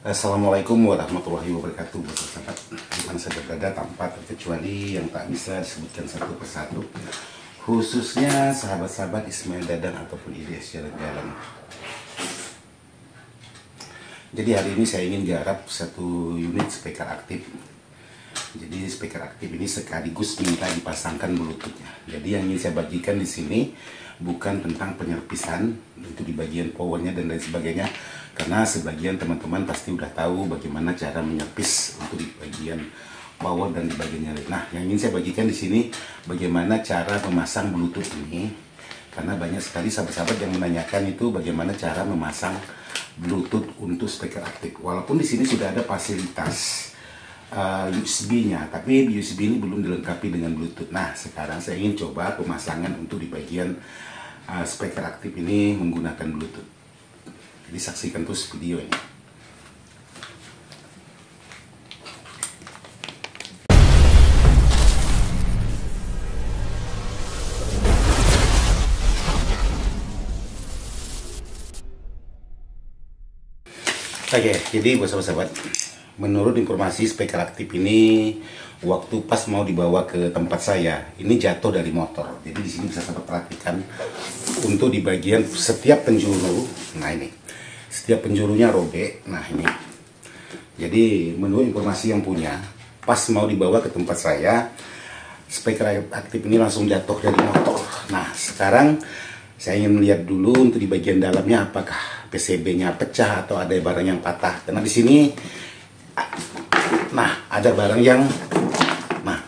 Assalamualaikum warahmatullahi wabarakatuh. Sahabat, di mana saja berada tanpa terkecuali yang tak bisa disebutkan satu persatu, khususnya sahabat-sahabat Ismail Dadang ataupun Ilyas Jalan-Jalan. Jadi hari ini saya ingin garap satu unit speaker aktif. Jadi speaker aktif ini sekaligus minta dipasangkan bluetoothnya. Jadi yang ingin saya bagikan di sini bukan tentang penyerpisan untuk di bagian powernya dan lain sebagainya, karena sebagian teman-teman pasti udah tahu bagaimana cara menyerpis untuk di bagian power dan di bagian nyali. Nah, yang ingin saya bagikan di sini bagaimana cara memasang bluetooth ini, karena banyak sekali sahabat-sahabat yang menanyakan itu bagaimana cara memasang bluetooth untuk speaker aktif. Walaupun di sini sudah ada fasilitas USB-nya, tapi USB ini belum dilengkapi dengan Bluetooth. Nah, sekarang saya ingin coba pemasangan untuk di bagian speaker aktif ini menggunakan Bluetooth. Jadi saksikan terus video ini. Oke, jadi buat sahabat-sahabat, menurut informasi speaker aktif ini waktu pas mau dibawa ke tempat saya ini jatuh dari motor. Jadi di sini bisa sahabat perhatikan untuk di bagian setiap penjuru. Nah ini setiap penjurunya robek. Nah ini. Jadi menurut informasi yang punya, pas mau dibawa ke tempat saya, speaker aktif ini langsung jatuh dari motor. Nah sekarang saya ingin melihat dulu untuk di bagian dalamnya apakah PCB-nya pecah atau ada barang yang patah. Karena di sini nah ada barang yang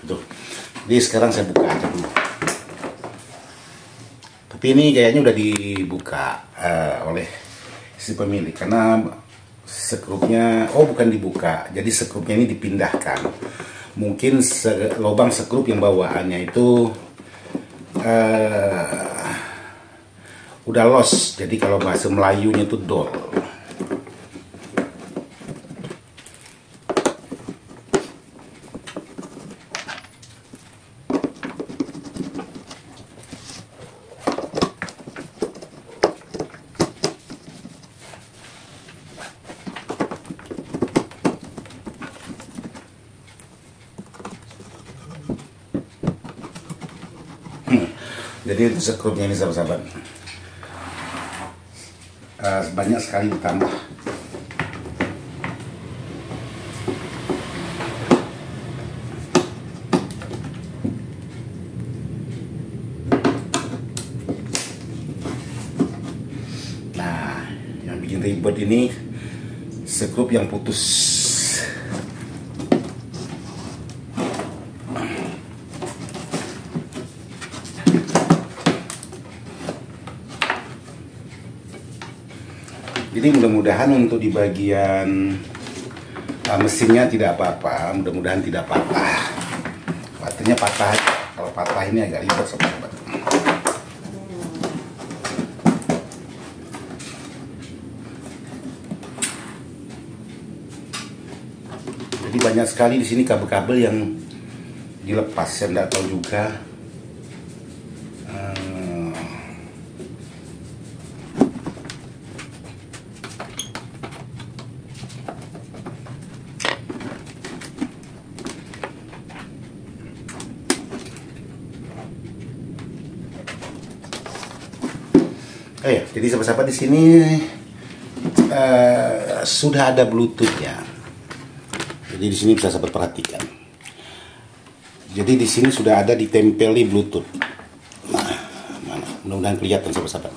tuh. Jadi sekarang saya buka aja dulu. Tapi ini kayaknya udah dibuka oleh si pemilik, karena skrupnya bukan dibuka, jadi skrupnya ini dipindahkan. Mungkin lubang skrup yang bawaannya itu udah los, jadi kalau bahasa Melayunya itu dol. Jadi itu skrupnya ini sahabat-sahabat banyak sekali ditambah. Nah, yang bikin ribet ini skrup yang putus. Jadi mudah-mudahan untuk di bagian mesinnya tidak apa-apa, mudah-mudahan tidak patah. Baterainya patah, kalau patah ini agak ribet sahabat. Jadi banyak sekali di sini kabel-kabel yang dilepas, saya tidak tahu juga. Jadi sahabat-sahabat di sini sudah ada Bluetoothnya. Jadi di sini bisa sahabat perhatikan. Jadi di sini sudah ada ditempeli Bluetooth. Nah, mana? Mudah-mudahan kelihatan sahabat-sahabat.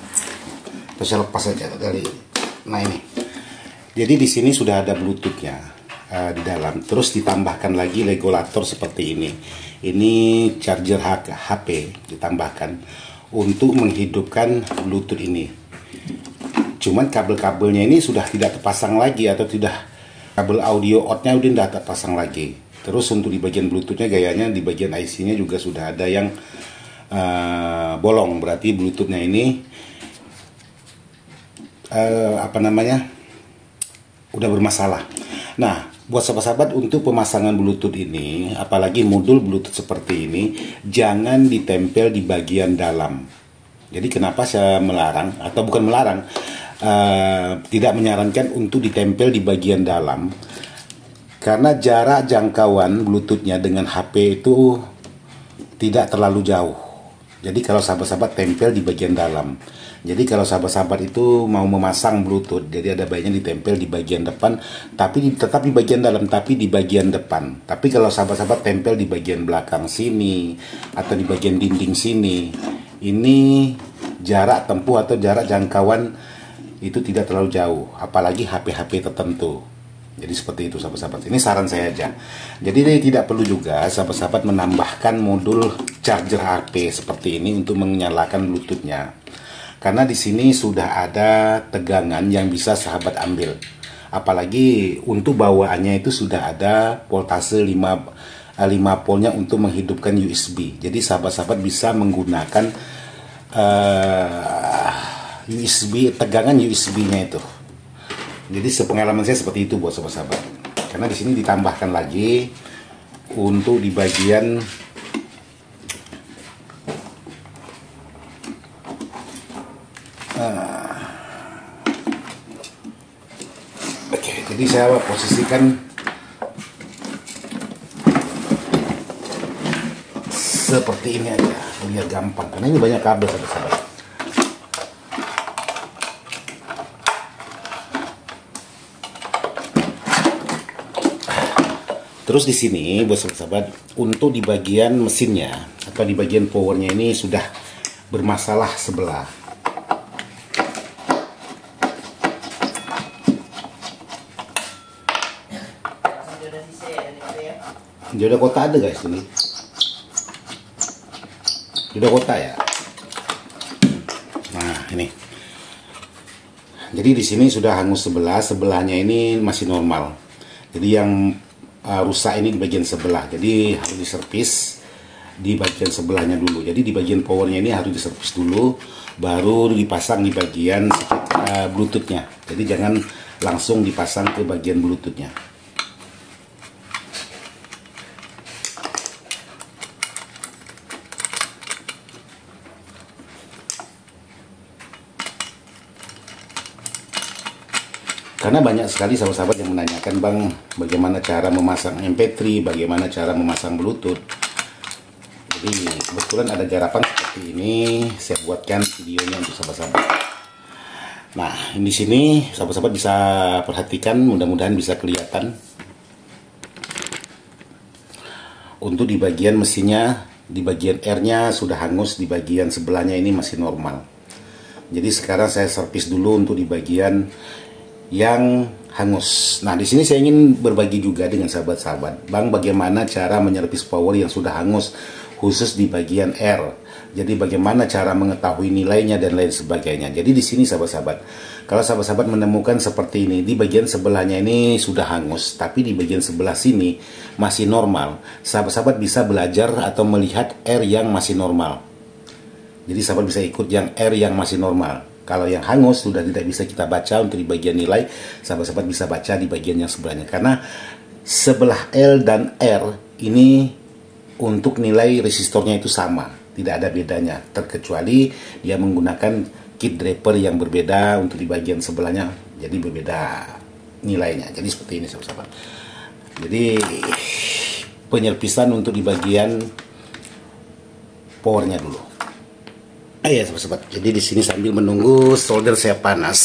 Terus saya lepas saja dari. Nah ini. Jadi di sini sudah ada Bluetoothnya di dalam. Terus ditambahkan lagi regulator seperti ini. Ini charger HP ditambahkan untuk menghidupkan Bluetooth ini. Cuman kabel-kabelnya ini sudah tidak terpasang lagi, atau tidak, kabel audio outnya udah tidak terpasang lagi. Terus untuk di bagian Bluetoothnya gayanya di bagian IC-nya juga sudah ada yang bolong, berarti Bluetoothnya ini udah bermasalah. Nah, buat sahabat-sahabat, untuk pemasangan Bluetooth ini, apalagi modul Bluetooth seperti ini, jangan ditempel di bagian dalam. Jadi kenapa saya melarang, atau bukan melarang, tidak menyarankan untuk ditempel di bagian dalam, karena jarak jangkauan Bluetoothnya dengan HP itu tidak terlalu jauh. Jadi kalau sahabat-sahabat tempel di bagian dalam. Jadi kalau sahabat-sahabat itu mau memasang Bluetooth, jadi ada baiknya ditempel di bagian depan, tapi tetap di bagian dalam, tapi di bagian depan. Tapi kalau sahabat-sahabat tempel di bagian belakang sini atau di bagian dinding sini, ini jarak tempuh atau jarak jangkauan itu tidak terlalu jauh, apalagi HP-HP tertentu. Jadi seperti itu sahabat-sahabat. Ini saran saya aja. Jadi tidak perlu juga sahabat-sahabat menambahkan modul charger HP seperti ini untuk menyalakan Bluetoothnya. Karena di sini sudah ada tegangan yang bisa sahabat ambil. Apalagi untuk bawaannya itu sudah ada voltase 5 voltnya untuk menghidupkan USB. Jadi sahabat-sahabat bisa menggunakan USB, tegangan USB-nya itu. Jadi sepengalaman saya seperti itu buat sahabat-sahabat. Karena di sini ditambahkan lagi untuk di bagian oke, jadi saya posisikan seperti ini aja biar gampang, karena ini banyak kabel sahabat-sahabat. Terus di sini buat sahabat-sahabat, untuk di bagian mesinnya atau di bagian powernya ini sudah bermasalah sebelah. Jodoh kota ada guys ini. Jodoh kota ya. Nah ini. Jadi di sini sudah hangus sebelah, sebelahnya ini masih normal. Jadi yang rusak ini di bagian sebelah. Jadi harus diservis di bagian sebelahnya dulu. Jadi di bagian powernya ini harus diservis dulu, baru dipasang di bagian Bluetoothnya. Jadi jangan langsung dipasang ke bagian Bluetoothnya. Karena banyak sekali sahabat-sahabat yang menanyakan, Bang, bagaimana cara memasang MP3, bagaimana cara memasang Bluetooth. Jadi kebetulan ada garapan seperti ini, saya buatkan videonya untuk sahabat-sahabat. Nah, di sini sahabat-sahabat bisa perhatikan, mudah-mudahan bisa kelihatan. Untuk di bagian mesinnya, di bagian R-nya sudah hangus, di bagian sebelahnya ini masih normal. Jadi sekarang saya servis dulu untuk di bagian yang hangus. Nah, di sini saya ingin berbagi juga dengan sahabat-sahabat, Bang, bagaimana cara menyervis power yang sudah hangus, khusus di bagian R. Jadi bagaimana cara mengetahui nilainya dan lain sebagainya. Jadi di sini sahabat-sahabat, kalau sahabat-sahabat menemukan seperti ini, di bagian sebelahnya ini sudah hangus, tapi di bagian sebelah sini masih normal, sahabat-sahabat bisa belajar atau melihat R yang masih normal. Jadi sahabat bisa ikut yang R yang masih normal. Kalau yang hangus sudah tidak bisa kita baca untuk di bagian nilai, sahabat-sahabat bisa baca di bagian yang sebelahnya. Karena sebelah L dan R ini untuk nilai resistornya itu sama, tidak ada bedanya, terkecuali dia menggunakan kit draper yang berbeda untuk di bagian sebelahnya, jadi berbeda nilainya. Jadi seperti ini sahabat-sahabat. Jadi penyerpisan untuk di bagian powernya dulu. Ya sahabat-sahabat, jadi di sini sambil menunggu solder saya panas.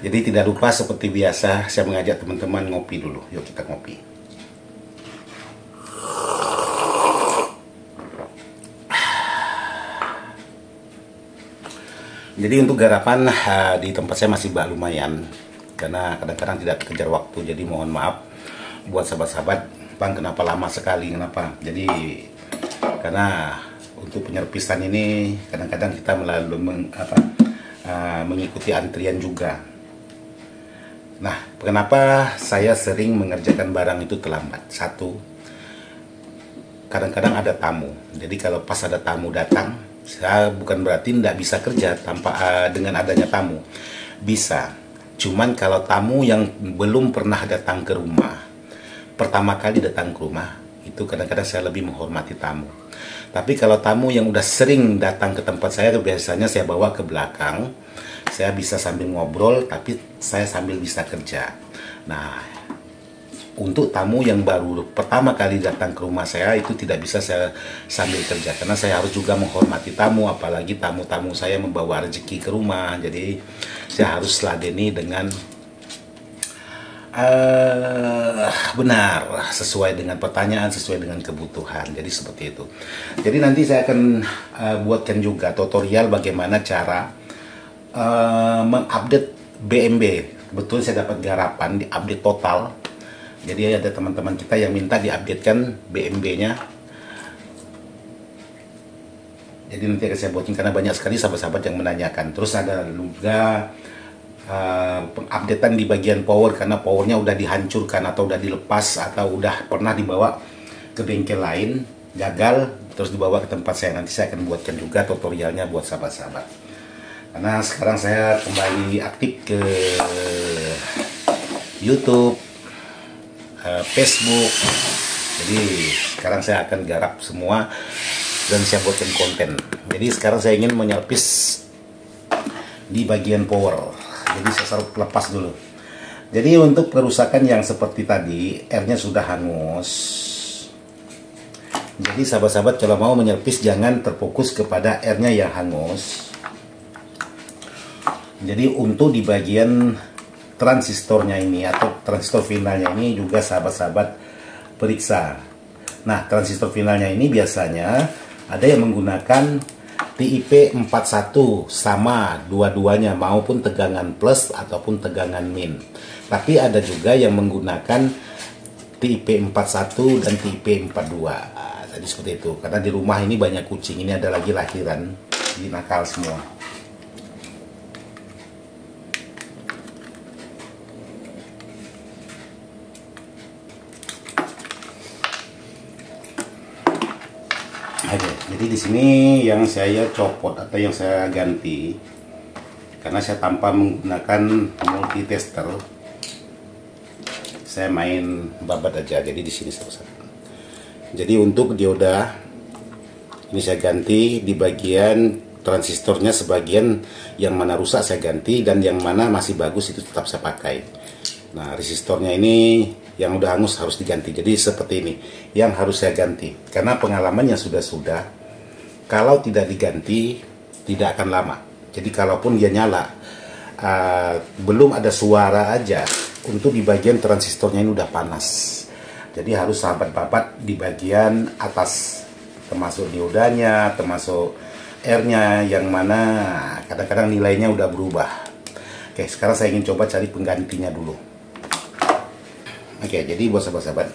Jadi tidak lupa seperti biasa saya mengajak teman-teman ngopi dulu. Yuk kita ngopi. Jadi untuk garapan di tempat saya masih lumayan, karena kadang-kadang tidak kejar waktu. Jadi mohon maaf buat sahabat-sahabat, Bang, kenapa lama sekali, kenapa? Jadi karena untuk penyerpisan ini kadang-kadang kita melalui mengikuti antrian juga. Nah, kenapa saya sering mengerjakan barang itu terlambat? Satu, kadang-kadang ada tamu. Jadi kalau pas ada tamu datang, saya bukan berarti tidak bisa kerja tanpa dengan adanya tamu. Bisa. Cuman kalau tamu yang belum pernah datang ke rumah, pertama kali datang ke rumah, itu kadang-kadang saya lebih menghormati tamu. Tapi kalau tamu yang udah sering datang ke tempat saya, biasanya saya bawa ke belakang, saya bisa sambil ngobrol tapi saya sambil bisa kerja. Nah, untuk tamu yang baru pertama kali datang ke rumah saya itu tidak bisa saya sambil kerja, karena saya harus juga menghormati tamu, apalagi tamu-tamu saya membawa rezeki ke rumah. Jadi saya harus ladeni dengan benar, sesuai dengan pertanyaan, sesuai dengan kebutuhan. Jadi seperti itu. Jadi nanti saya akan buatkan juga tutorial bagaimana cara mengupdate BMB. Betul, saya dapat garapan di update total. Jadi ada teman-teman kita yang minta diupdatekan BMB-nya. Jadi nanti akan saya buatin karena banyak sekali sahabat-sahabat yang menanyakan. Terus ada juga pengupdatean di bagian power, karena powernya udah dihancurkan atau udah dilepas atau udah pernah dibawa ke bengkel lain, gagal, terus dibawa ke tempat saya. Nanti saya akan buatkan juga tutorialnya buat sahabat-sahabat. Karena sekarang saya kembali aktif ke YouTube, Facebook. Jadi sekarang saya akan garap semua dan saya buatkan konten. Jadi sekarang saya ingin menyerpis di bagian power. Jadi saya lepas dulu. Jadi untuk kerusakan yang seperti tadi, airnya sudah hangus. Jadi sahabat-sahabat kalau mau menyerpis jangan terfokus kepada airnya yang hangus. Jadi untuk di bagian transistornya ini atau transistor finalnya ini juga sahabat-sahabat periksa. Nah, transistor finalnya ini biasanya ada yang menggunakan TIP 41 sama dua-duanya, maupun tegangan plus ataupun tegangan min. Tapi ada juga yang menggunakan TIP 41 dan TIP 42. Jadi seperti itu. Karena di rumah ini banyak kucing. Ini ada lagi lahiran, di nakal semua. Oke, jadi di sini yang saya copot atau yang saya ganti, karena saya tanpa menggunakan multitester, saya main babat aja. Jadi di sini jadi untuk dioda ini saya ganti di bagian transistornya, sebagian yang mana rusak saya ganti dan yang mana masih bagus itu tetap saya pakai. Nah, resistornya ini yang udah hangus harus diganti. Jadi seperti ini yang harus saya ganti, karena pengalamannya sudah kalau tidak diganti tidak akan lama. Jadi kalaupun dia nyala belum ada suara aja, untuk di bagian transistornya ini udah panas. Jadi harus sahabat-sahabat di bagian atas, termasuk diodanya, termasuk airnya, yang mana kadang-kadang nilainya udah berubah. Oke, sekarang saya ingin coba cari penggantinya dulu. Oke, jadi buat sahabat-sahabat,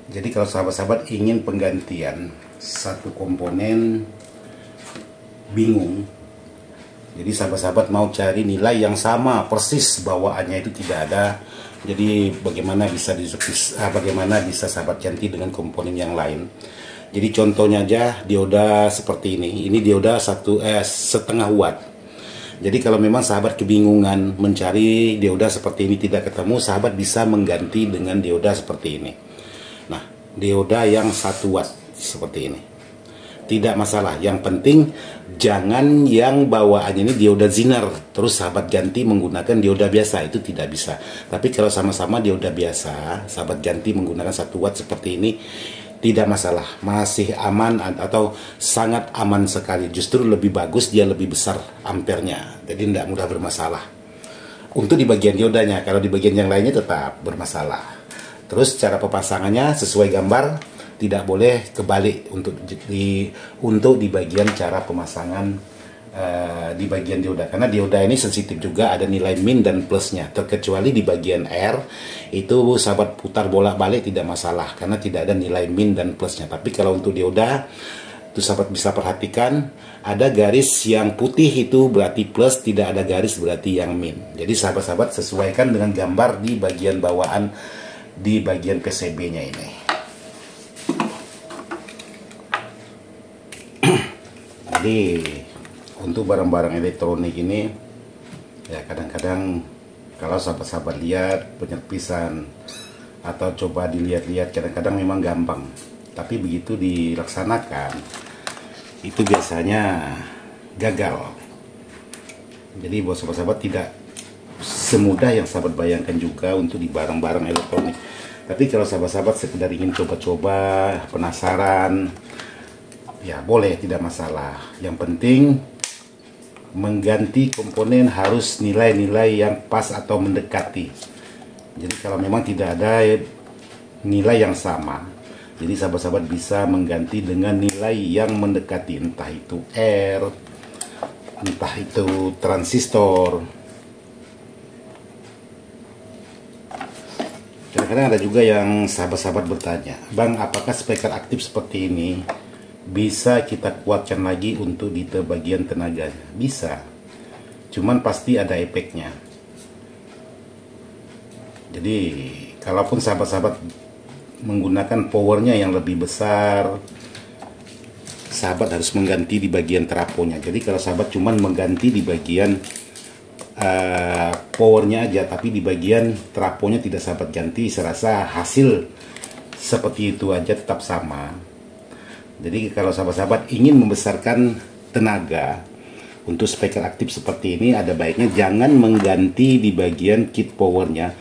jadi kalau sahabat-sahabat ingin penggantian satu komponen bingung, jadi sahabat-sahabat mau cari nilai yang sama persis bawaannya itu tidak ada, jadi bagaimana bisa sahabat ganti dengan komponen yang lain. Jadi contohnya aja dioda seperti ini dioda setengah watt. Jadi kalau memang sahabat kebingungan mencari dioda seperti ini tidak ketemu, sahabat bisa mengganti dengan dioda seperti ini. Nah, dioda yang 1 watt seperti ini tidak masalah. Yang penting jangan yang bawaannya ini dioda Zener terus sahabat ganti menggunakan dioda biasa, itu tidak bisa. Tapi kalau sama-sama dioda biasa, sahabat ganti menggunakan 1 watt seperti ini tidak masalah, masih aman atau sangat aman sekali. Justru lebih bagus, dia lebih besar ampernya, jadi tidak mudah bermasalah. Untuk di bagian diodanya, kalau di bagian yang lainnya tetap bermasalah. Terus cara pemasangannya sesuai gambar, tidak boleh kebalik untuk di bagian cara pemasangan di bagian dioda, karena dioda ini sensitif juga, ada nilai min dan plusnya. Terkecuali di bagian R itu sahabat putar bolak-balik tidak masalah karena tidak ada nilai min dan plusnya. Tapi kalau untuk dioda itu sahabat bisa perhatikan ada garis yang putih itu berarti plus, tidak ada garis berarti yang min. Jadi sahabat-sahabat sesuaikan dengan gambar di bagian bawaan di bagian PCB-nya ini. Jadi untuk barang-barang elektronik ini ya kadang-kadang kalau sahabat-sahabat lihat penyerpisan atau coba dilihat-lihat kadang-kadang memang gampang, tapi begitu dilaksanakan itu biasanya gagal. Jadi buat sahabat-sahabat tidak semudah yang sahabat bayangkan juga untuk di barang-barang elektronik. Tapi kalau sahabat-sahabat sekedar ingin coba-coba, penasaran, ya boleh, tidak masalah. Yang penting mengganti komponen harus nilai-nilai yang pas atau mendekati. Jadi kalau memang tidak ada nilai yang sama, jadi sahabat-sahabat bisa mengganti dengan nilai yang mendekati, entah itu R, entah itu transistor. Kadang-kadang ada juga yang sahabat-sahabat bertanya, Bang, apakah speaker aktif seperti ini bisa kita kuatkan lagi untuk di bagian tenaganya? Bisa, cuman pasti ada efeknya. Jadi kalaupun sahabat-sahabat menggunakan powernya yang lebih besar, sahabat harus mengganti di bagian trafonya. Jadi kalau sahabat cuman mengganti di bagian powernya aja, tapi di bagian trafonya tidak sahabat ganti, saya rasa hasil seperti itu aja tetap sama. Jadi kalau sahabat-sahabat ingin membesarkan tenaga untuk speaker aktif seperti ini, ada baiknya jangan mengganti di bagian kit powernya,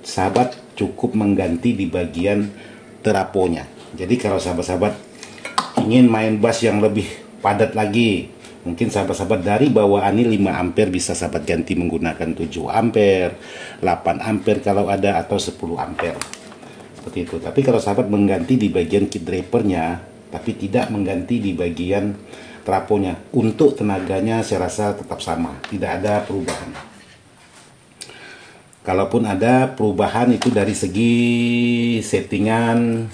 sahabat cukup mengganti di bagian trafonya. Jadi kalau sahabat-sahabat ingin main bass yang lebih padat lagi, mungkin sahabat-sahabat dari bawaan ini 5 ampere bisa sahabat ganti menggunakan 7 ampere, 8 ampere kalau ada, atau 10 ampere. Seperti itu. Tapi kalau sahabat mengganti di bagian kit drivernya, tapi tidak mengganti di bagian trafonya, untuk tenaganya saya rasa tetap sama, tidak ada perubahan. Kalaupun ada perubahan itu dari segi settingan,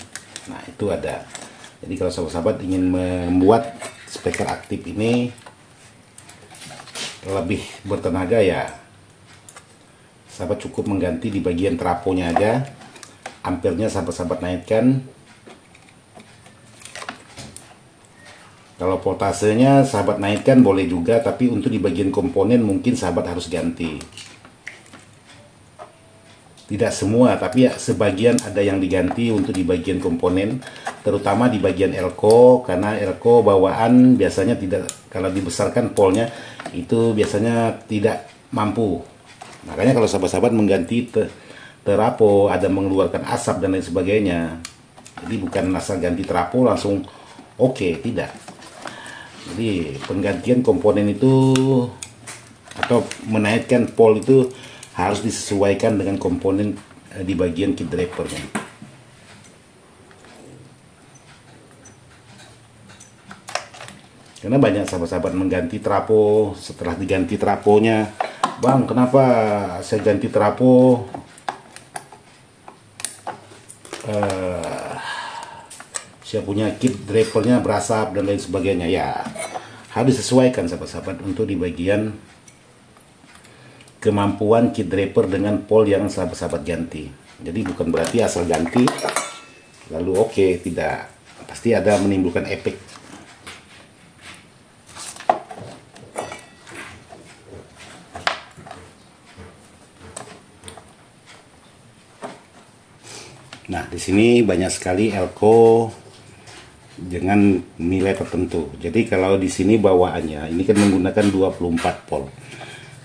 nah itu ada. Jadi kalau sahabat-sahabat ingin membuat speaker aktif ini lebih bertenaga, ya sahabat cukup mengganti di bagian trafonya aja, ampernya sahabat-sahabat naikkan. Kalau voltasenya sahabat naikkan boleh juga, tapi untuk di bagian komponen mungkin sahabat harus ganti. Tidak semua, tapi ya sebagian ada yang diganti untuk di bagian komponen, terutama di bagian elko, karena elko bawaan biasanya tidak, kalau dibesarkan polnya itu biasanya tidak mampu. Makanya kalau sahabat-sahabat mengganti trafo ada mengeluarkan asap dan lain sebagainya. Jadi bukan asal ganti trafo langsung oke, tidak. Jadi penggantian komponen itu atau menaikkan pol itu harus disesuaikan dengan komponen di bagian kit drivernya. Karena banyak sahabat-sahabat mengganti trafo, setelah diganti trafonya, Bang, kenapa saya ganti trafo saya punya kit drivernya berasap dan lain sebagainya? Ya harus disesuaikan sahabat-sahabat untuk di bagian kemampuan kit driver dengan pol yang sahabat-sahabat ganti. Jadi bukan berarti asal ganti lalu oke, tidak, pasti ada menimbulkan efek. Nah, di sini banyak sekali elko dengan nilai tertentu. Jadi kalau di sini bawaannya ini kan menggunakan 24 volt.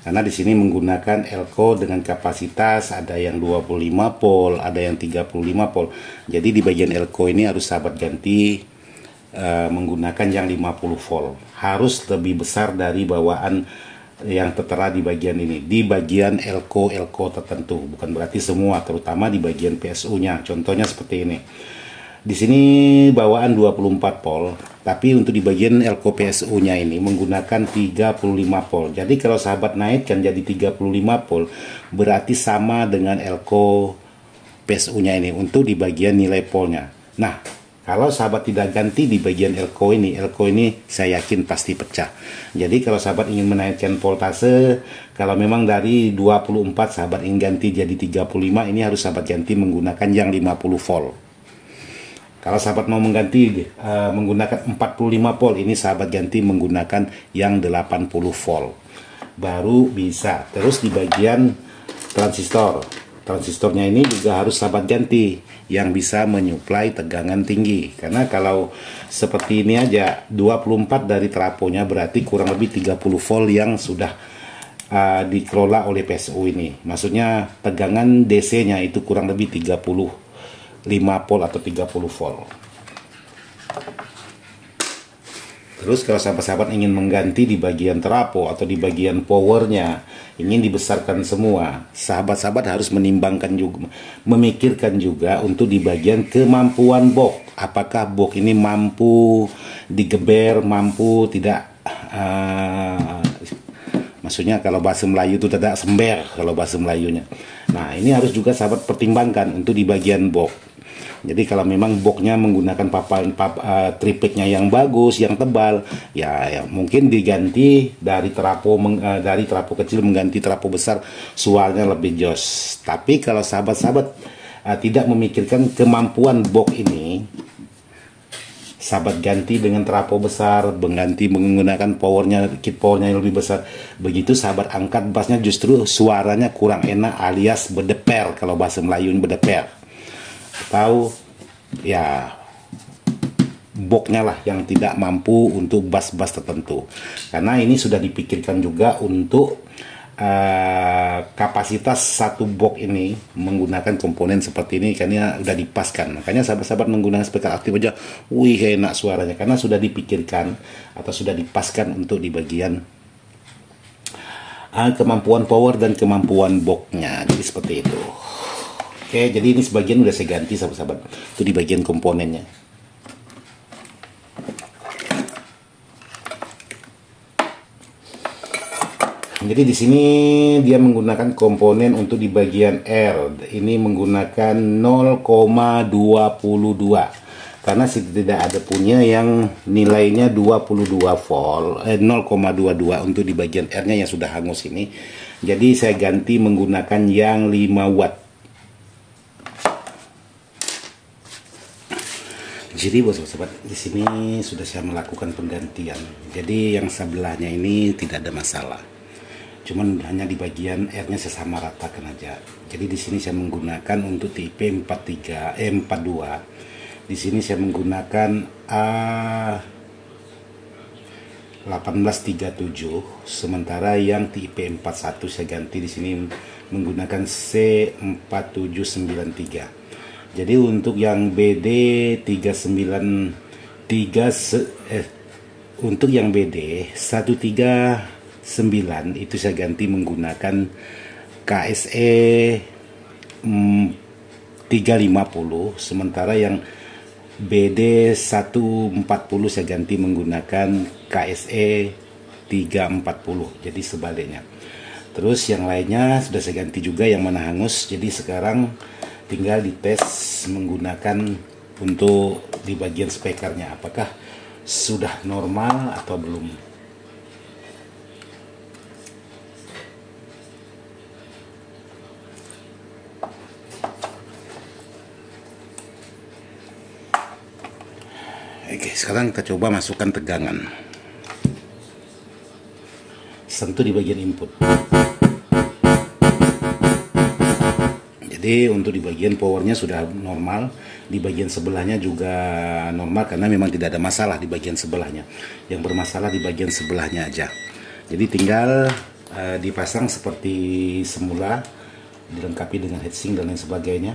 Karena di sini menggunakan elko dengan kapasitas ada yang 25 volt, ada yang 35 volt. Jadi di bagian elko ini harus sahabat ganti menggunakan yang 50 volt. Harus lebih besar dari bawaan yang tertera di bagian ini. Di bagian elko tertentu, bukan berarti semua, terutama di bagian PSU-nya. Contohnya seperti ini. Di sini bawaan 24 volt, tapi untuk di bagian elko PSU-nya ini menggunakan 35 volt. Jadi kalau sahabat naikkan jadi 35 volt, berarti sama dengan elko PSU-nya ini untuk di bagian nilai voltnya. Nah, kalau sahabat tidak ganti di bagian elko ini saya yakin pasti pecah. Jadi kalau sahabat ingin menaikkan voltase, kalau memang dari 24 sahabat ingin ganti jadi 35, ini harus sahabat ganti menggunakan yang 50 volt. Kalau sahabat mau mengganti menggunakan 45 volt, ini sahabat ganti menggunakan yang 80 volt. Baru bisa. Terus di bagian transistornya ini juga harus sahabat ganti yang bisa menyuplai tegangan tinggi. Karena kalau seperti ini aja 24 dari trafonya berarti kurang lebih 30 volt yang sudah dikelola oleh PSU ini. Maksudnya tegangan DC-nya itu kurang lebih 35 volt atau 30 volt. Terus kalau sahabat-sahabat ingin mengganti di bagian trafo atau di bagian powernya, ingin dibesarkan semua, sahabat-sahabat harus menimbangkan juga, memikirkan juga untuk di bagian kemampuan box. Apakah box ini mampu digeber, mampu tidak, maksudnya kalau bahasa Melayu itu tidak sember kalau bahasa Melayunya. Nah, ini harus juga sahabat pertimbangkan untuk di bagian box. Jadi kalau memang boxnya menggunakan tripлекnya yang bagus, yang tebal, ya mungkin diganti dari trafo kecil mengganti trafo besar, suaranya lebih jos. Tapi kalau sahabat-sahabat tidak memikirkan kemampuan box ini, sahabat ganti dengan trafo besar, mengganti menggunakan kit powernya yang lebih besar. Begitu sahabat angkat bassnya, justru suaranya kurang enak, alias berdeper kalau bahasa Melayu berdeper. Atau ya boxnya lah yang tidak mampu untuk bass-bass tertentu. Karena ini sudah dipikirkan juga untuk kapasitas satu box ini menggunakan komponen seperti ini, karena sudah dipaskan. Makanya sahabat-sahabat menggunakan speaker aktif aja, wih enak suaranya, karena sudah dipikirkan atau sudah dipaskan untuk di bagian kemampuan power dan kemampuan boxnya. Jadi seperti itu. Oke, jadi ini sebagian udah saya ganti sahabat-sahabat, itu di bagian komponennya. Jadi di sini dia menggunakan komponen untuk di bagian R. Ini menggunakan 0,22 karena tidak ada punya yang nilainya 22 volt, 0,22 untuk di bagian R-nya yang sudah hangus ini. Jadi saya ganti menggunakan yang 5 watt. Jadi buat sahabat, di sini sudah saya melakukan penggantian. Jadi yang sebelahnya ini tidak ada masalah. Cuman hanya di bagian R-nya saya sama ratakan aja. Jadi di sini saya menggunakan untuk tipe 42. Di sini saya menggunakan A1837, sementara yang tipe 41 saya ganti di sini menggunakan C4793. Jadi untuk yang BD 139 untuk yang BD 139 itu saya ganti menggunakan KSE 350, sementara yang BD 140 saya ganti menggunakan KSE 340. Jadi sebaliknya. Terus yang lainnya sudah saya ganti juga yang mana hangus. Jadi sekarang tinggal dites menggunakan untuk di bagian speakernya apakah sudah normal atau belum. Oke, sekarang kita coba masukkan tegangan. Sentuh di bagian input. Jadi untuk di bagian powernya sudah normal, di bagian sebelahnya juga normal karena memang tidak ada masalah di bagian sebelahnya. Yang bermasalah di bagian sebelahnya aja. Jadi tinggal dipasang seperti semula, dilengkapi dengan heatsink dan lain sebagainya.